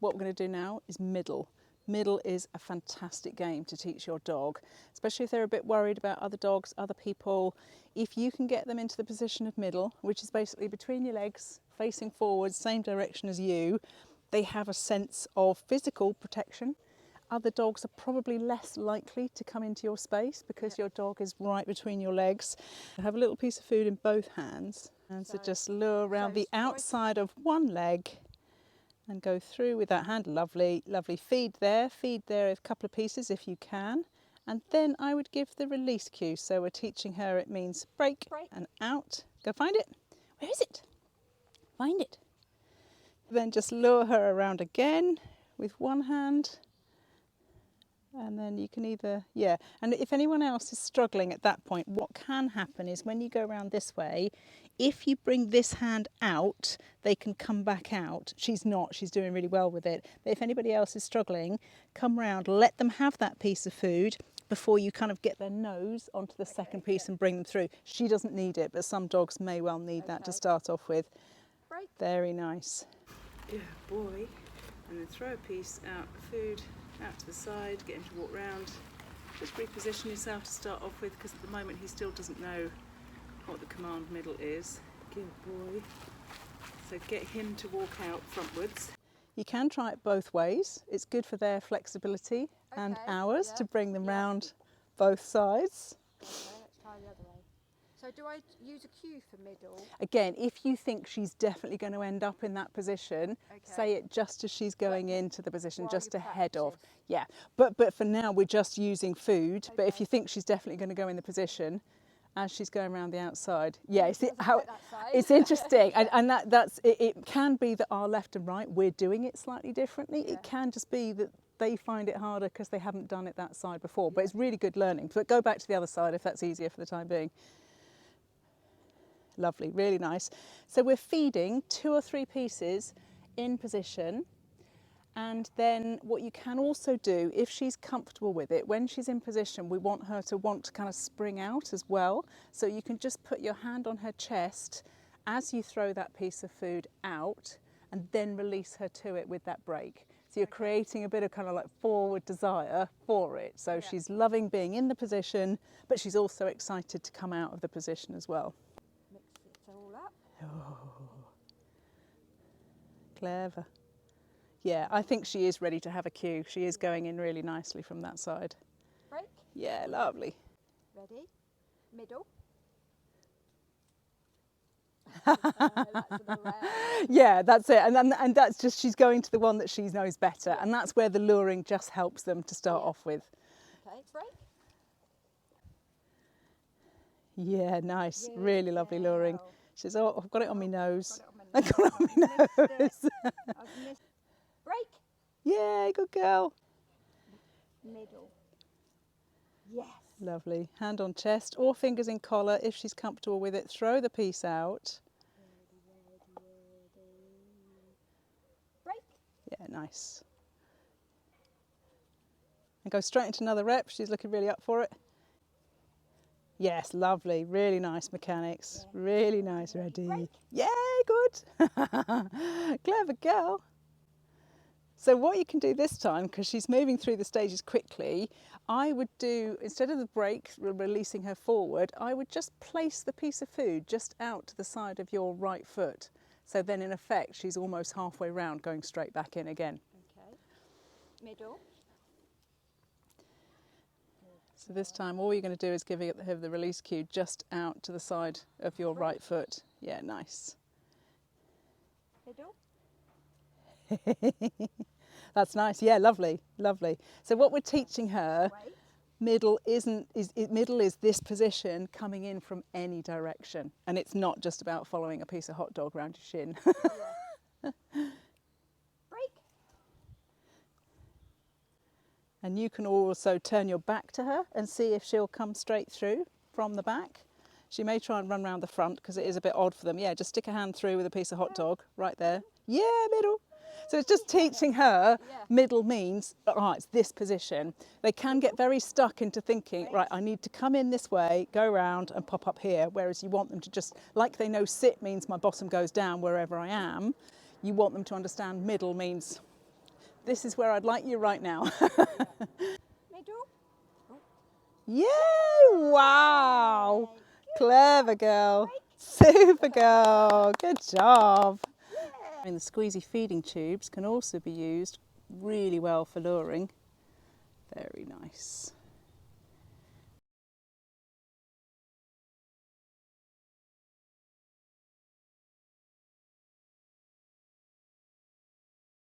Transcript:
what we're going to do now is middle. Middle is a fantastic game to teach your dog, especially if they're a bit worried about other dogs, other people. If you can get them into the position of middle, which is basically between your legs, facing forward, same direction as you, they have a sense of physical protection. Other dogs are probably less likely to come into your space because your dog is right between your legs. Have a little piece of food in both hands, and so just lure around the outside of one leg and go through with that hand. Lovely, lovely. Feed there a couple of pieces if you can. And then I would give the release cue. So we're teaching her, it means break and out. Go find it. Where is it? Find it. Then just lure her around again with one hand. And then you can either, and if anyone else is struggling at that point, what can happen is when you go around this way, if you bring this hand out, they can come back out. She's doing really well with it. But if anybody else is struggling, come round, let them have that piece of food before you kind of get their nose onto the second piece and bring them through. She doesn't need it, but some dogs may well need that to start off with. Break. Very nice. Good boy. And then throw a piece out of food out to the side, get him to walk round. Just reposition yourself to start off with, because at the moment he still doesn't know what the command middle is. Good boy. So get him to walk out frontwards. You can try it both ways. It's good for their flexibility and ours to bring them round both sides. Okay, let's try the other way. So do I use a cue for middle? Again, if you think she's definitely going to end up in that position, say it just as she's going into the position, just ahead of. Yeah, but for now we're just using food. But if you think she's definitely going to go in the position, as she's going around the outside, it's interesting, and it can be that our left and right, we're doing it slightly differently. It can just be that they find it harder because they haven't done it that side before. But it's really good learning. But go back to the other side if that's easier for the time being. Lovely, really nice. So we're feeding 2 or 3 pieces in position, and then what you can also do, if she's comfortable with it, when she's in position, we want her to want to kind of spring out as well. So you can just put your hand on her chest as you throw that piece of food out, and then release her to it with that break. So you're creating a bit of kind of like forward desire for it. So she's loving being in the position, but she's also excited to come out of the position as well. Oh, clever. Yeah, I think she is ready to have a cue. She is going in really nicely from that side. Break. Yeah, lovely. Ready. Middle. Yeah, that's it. And that's just, she's going to the one that she knows better. And that's where the luring just helps them to start off with. Okay, break. Yeah, nice. Really lovely luring. She says, oh, I've got it on my nose. I've got it on my nose. Break. Yeah, good girl. Middle. Yes. Lovely. Hand on chest or fingers in collar if she's comfortable with it. Throw the piece out. Break. Yeah, nice. And go straight into another rep. She's looking really up for it. Yes, lovely. Really nice mechanics. Really nice. Ready. Break. Yeah, good. Clever girl. So what you can do this time, because she's moving through the stages quickly, I would do, instead of the break, releasing her forward, I would just place the piece of food just out to the side of your right foot. So then in effect, she's almost halfway round, going straight back in again. Okay. Middle. So this time all you're going to do is give her the release cue just out to the side of your right foot. Yeah, nice. Middle. That's nice. Yeah, lovely, lovely. So what we're teaching her, middle is this position coming in from any direction, and it's not just about following a piece of hot dog around your shin. Break. And you can also turn your back to her and see if she'll come straight through from the back. She may try and run round the front because it is a bit odd for them. Yeah, just stick a hand through with a piece of hot dog right there. Yeah, middle. So it's just teaching her middle means, oh, it's this position. They can get very stuck into thinking, right, I need to come in this way, go round and pop up here. Whereas you want them to just, like they know sit means my bottom goes down wherever I am, you want them to understand middle means this is where I'd like you right now. Middle. Yay! Wow! Clever girl. Super girl. Good job. And the squeezy feeding tubes can also be used really well for luring. Very nice.